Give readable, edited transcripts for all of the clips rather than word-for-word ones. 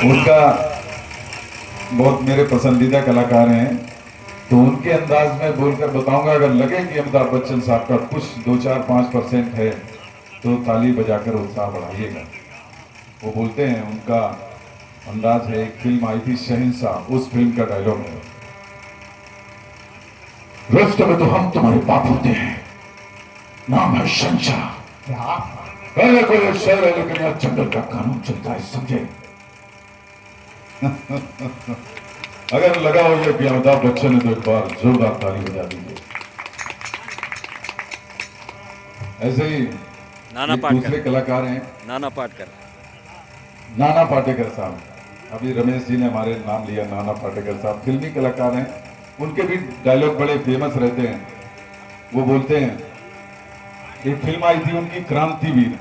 उनका बहुत मेरे पसंदीदा कलाकार हैं, तो उनके अंदाज में बोलकर बताऊंगा। अगर लगे कि अमिताभ बच्चन साहब का कुछ 2-4-5% है तो ताली बजाकर उत्साह बढ़ाइएगा। वो बोलते हैं, उनका अंदाज है। एक फिल्म आई थी शहंशाह, उस फिल्म का डायलॉग है, रास्ते में तो हम तुम्हारे बाप होते हैं, नाम है शहंशाह। पहले कोई शहर है लेकिन यहाँ जंगल का कानून चलता है, समझे? अगर लगा हो ये कि अमिताभ बच्चन ने तो एक बार जोरदार ताली बजा दीजिए। ऐसे ही नाना दूसरे कलाकार हैं, नाना पाटेकर, नाना पाटेकर साहब। अभी रमेश जी ने हमारे नाम लिया, नाना पाटेकर साहब फिल्मी कलाकार हैं। उनके भी डायलॉग बड़े फेमस रहते हैं। वो बोलते हैं, एक फिल्म आई थी उनकी क्रांतिवीर,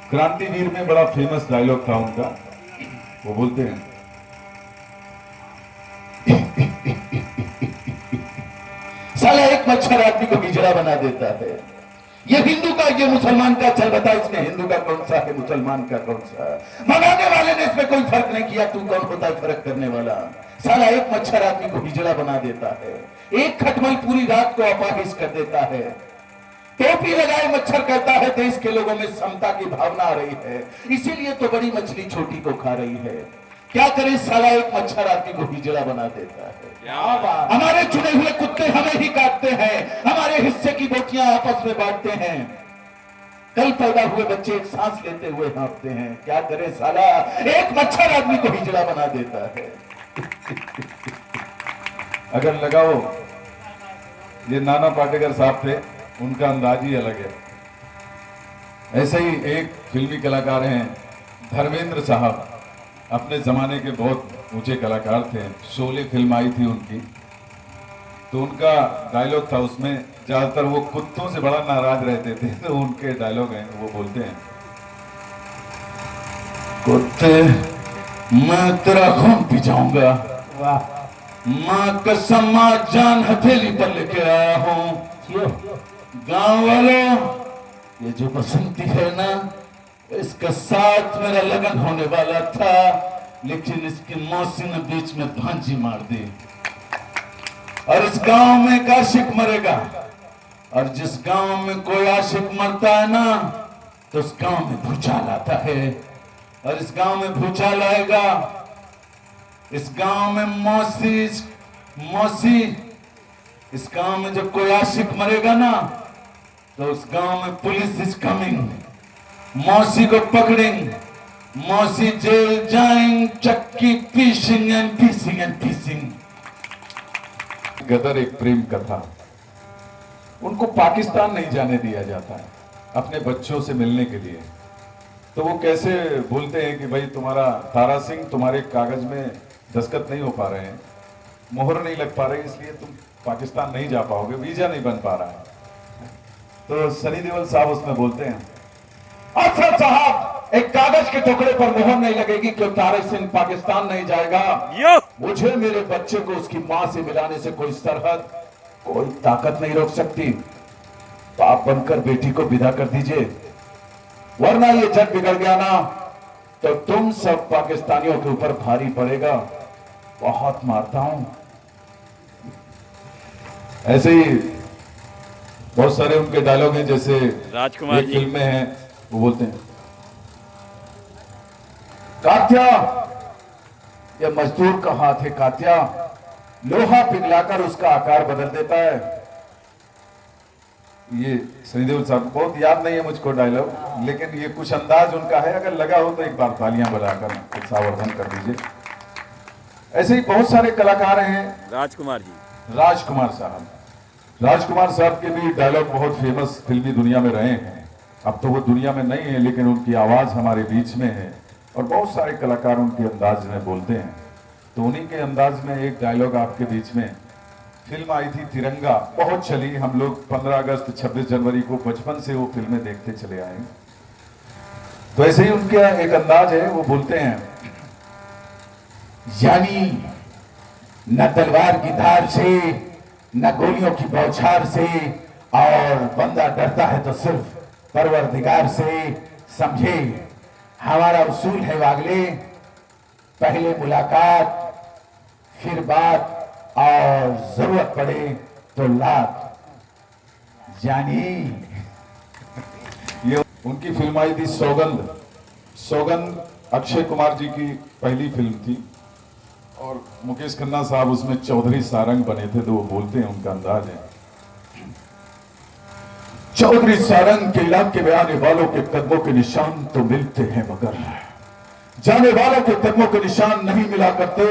क्रांतिवीर में बड़ा फेमस डायलॉग था उनका। वो बोलते हैं, साला एक मच्छर आदमी को हिजड़ा बना देता है। ये हिंदू का, ये मुसलमान का, चल बता इसमें हिंदू का कौन सा है, मुसलमान का कौन सा? मंगाने वाले ने इसमें कोई फर्क नहीं किया, तू कौन होता है फर्क करने वाला? साला एक मच्छर आदमी को हिजड़ा बना देता है, एक खटमल पूरी रात को अपाहिज कर देता है। टोपी लगाए मच्छर कहता है देश के लोगों में समता की भावना आ रही है, इसीलिए तो बड़ी मछली छोटी को खा रही है। क्या करे, साला एक मच्छर आदमी को हिजड़ा बना देता है। हमारे चुने हुए कुत्ते हमें ही काटते हैं, हमारे हिस्से की बोटियां आपस में बांटते हैं। कल पैदा हुए बच्चे एक सांस लेते हुए हाँफते हैं। क्या करे, साला एक मच्छर आदमी को हिजड़ा बना देता है। अगर लगाओ, ये नाना पाटेकर साहब थे, उनका अंदाज ही अलग है। ऐसे ही एक फिल्मी कलाकार हैं धर्मेंद्र साहब, अपने जमाने के बहुत ऊंचे कलाकार थे। शोले फिल्म आई थी उनकी, तो उनका डायलॉग था उसमें, ज्यादातर वो कुत्तों से बड़ा नाराज रहते थे, तो उनके डायलॉग हैं। वो बोलते हैं, कुत्ते मैं तेरा खून पी जाऊंगा, मां कसम, मां जान हथेली पर लेके आया हूं। गांव वालों, ये जो बसंती है ना, इसके साथ मेरा लगन होने वाला था, लेकिन इसकी मौसी ने बीच में भांजी मार दी। और इस गांव में एक आशिक मरेगा, और जिस गांव में कोई आशिक मरता है ना, तो उस गांव में भूचाल आता है। और इस गांव में भूचाल आएगा, इस गांव में मौसी, इस गांव में जब कोई आशिक मरेगा ना, तो उस गांव में पुलिस इज कमिंग, मौसी को पकड़ेंगे, मौसी जेल जाएंगे, चक्की पीसिंग एंड पीसिंग एंड पीसिंग। गदर एक प्रेम कथा, उनको पाकिस्तान नहीं जाने दिया जाता है अपने बच्चों से मिलने के लिए। तो वो कैसे बोलते हैं कि भाई तुम्हारा तारा सिंह, तुम्हारे कागज में दस्तखत नहीं हो पा रहे हैं, मोहर नहीं लग पा रही, इसलिए तुम पाकिस्तान नहीं जा पाओगे, वीजा नहीं बन पा रहा है। तो सनी देओल साहब उसमें बोलते हैं, अफसर साहब, एक कागज के टुकड़े पर मोहर नहीं लगेगी कि तारा सिंह पाकिस्तान नहीं जाएगा। मुझे मेरे बच्चे को उसकी मां से मिलाने से कोई सरहद, कोई ताकत नहीं रोक सकती। बाप बनकर बेटी को विदा कर दीजिए, वरना ये जग बिगड़ गया ना, तो तुम सब पाकिस्तानियों के ऊपर भारी पड़ेगा। बहुत मारता हूं। ऐसे ही बहुत सारे उनके डायलॉग हैं, जैसे राजकुमार एक जी फिल्म में है, वो बोलते हैं, कात्या, यह मजदूर का हाथ है कात्या, लोहा पिघलाकर उसका आकार बदल देता है। ये सनी देओल साहब को बहुत याद नहीं है मुझको डायलॉग, लेकिन ये कुछ अंदाज उनका है। अगर लगा हो तो एक बार तालियां बजाकर उत्साहवर्धन कर दीजिए। ऐसे ही बहुत सारे कलाकार हैं। राजकुमार जी, राजकुमार साहब, राजकुमार साहब के भी डायलॉग बहुत फेमस फिल्मी दुनिया में रहे हैं। अब तो वो दुनिया में नहीं है, लेकिन उनकी आवाज हमारे बीच में है, और बहुत सारे कलाकार उनके अंदाज में बोलते हैं। तो उन्हीं के अंदाज में एक डायलॉग आपके बीच में, फिल्म आई थी तिरंगा, बहुत चली, हम लोग 15 अगस्त 26 जनवरी को बचपन से वो फिल्में देखते चले आए। तो ऐसे ही उनका एक अंदाज है, वो बोलते हैं, यानी न तलवार की धार से, न गोलियों की बौछार से, और बंदा डरता है तो सिर्फ परवरदिगार से। समझे, हमारा उसूल है वागले, पहले मुलाकात, फिर बात, और जरूरत पड़े तो लात। जानी ये उनकी फिल्म आई थी सौगंध। सौगंध अक्षय कुमार जी की पहली फिल्म थी और मुकेश खन्ना साहब उसमें चौधरी सारंग बने थे, तो वो बोलते हैं, उनका अंदाज है, चौधरी सारंग के इलाके में आने वालों के कदमों के निशान तो मिलते हैं, मगर जाने वालों के कदमों के निशान नहीं मिला करते।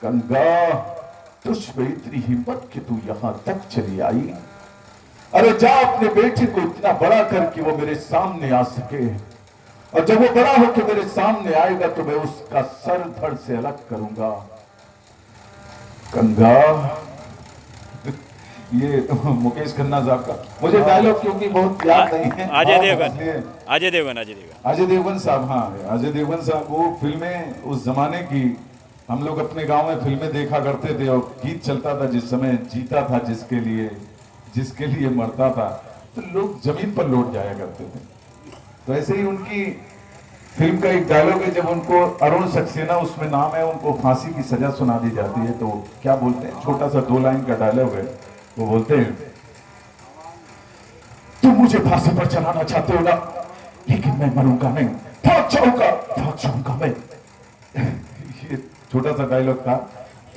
गंगा तुझ में इतनी हिम्मत कि तू यहां तक चली आई। अरे जा अपने बेटे को इतना बड़ा कर कि वो मेरे सामने आ सके, और जब वो बड़ा होकर मेरे सामने आएगा तो मैं उसका सर धड़ से अलग करूंगा। गंगा ये मुकेश खन्ना साहब का मुझे डायलॉग क्योंकि बहुत याद नहीं है। अजय देवगन, अजय देवगन, अजय देवगन, अजय देवगन साहब, हाँ अजय देवगन साहब। वो फिल्में उस जमाने की, हम लोग अपने गांव में फिल्में देखा करते थे और गीत चलता था, जिस समय जीता था जिसके लिए मरता था, तो लोग जमीन पर लौट जाया करते थे। तो ऐसे ही उनकी फिल्म का एक डायलॉग है, जब उनको अरुण सक्सेना उसमें नाम है, उनको फांसी की सजा सुना दी जाती है, तो क्या बोलते हैं, छोटा सा 2 लाइन का डायलॉग है, वो बोलते हैं, तुम मुझे फांसी पर चलाना चाहते हो ना, लेकिन मैं मरूंगा नहीं, भाग जाऊंगा मैं। ये छोटा सा डायलॉग था।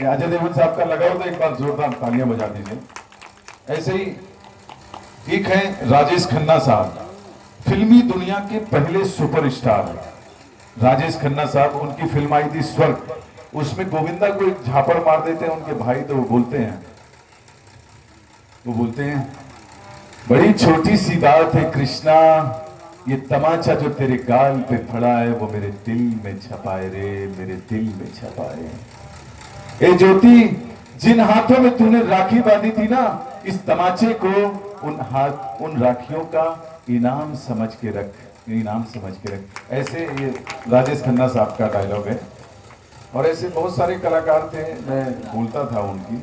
अजय देवगन साहब का लगा हो तो एक बार जोरदार तालियां बजा दीजिए। ऐसे ही एक है राजेश खन्ना साहब, फिल्मी दुनिया के पहले सुपरस्टार राजेश खन्ना साहब। उनकी फिल्म आई थी स्वर्ग, उसमें गोविंदा को एक झापड़ मार देते हैं उनके भाई, तो वो बोलते हैं बड़ी छोटी सी बात है कृष्णा, ये तमाचा जो तेरे गाल पे पड़ा है वो मेरे दिल में छपाए रे, मेरे दिल में छपाए। ए ज्योति, जिन हाथों में तूने राखी बांधी थी ना, इस तमाचे को उन राखियों का इनाम समझ के रख। ऐसे ये राजेश खन्ना साहब का डायलॉग है। और ऐसे बहुत सारे कलाकार थे, मैं बोलता था उनकी।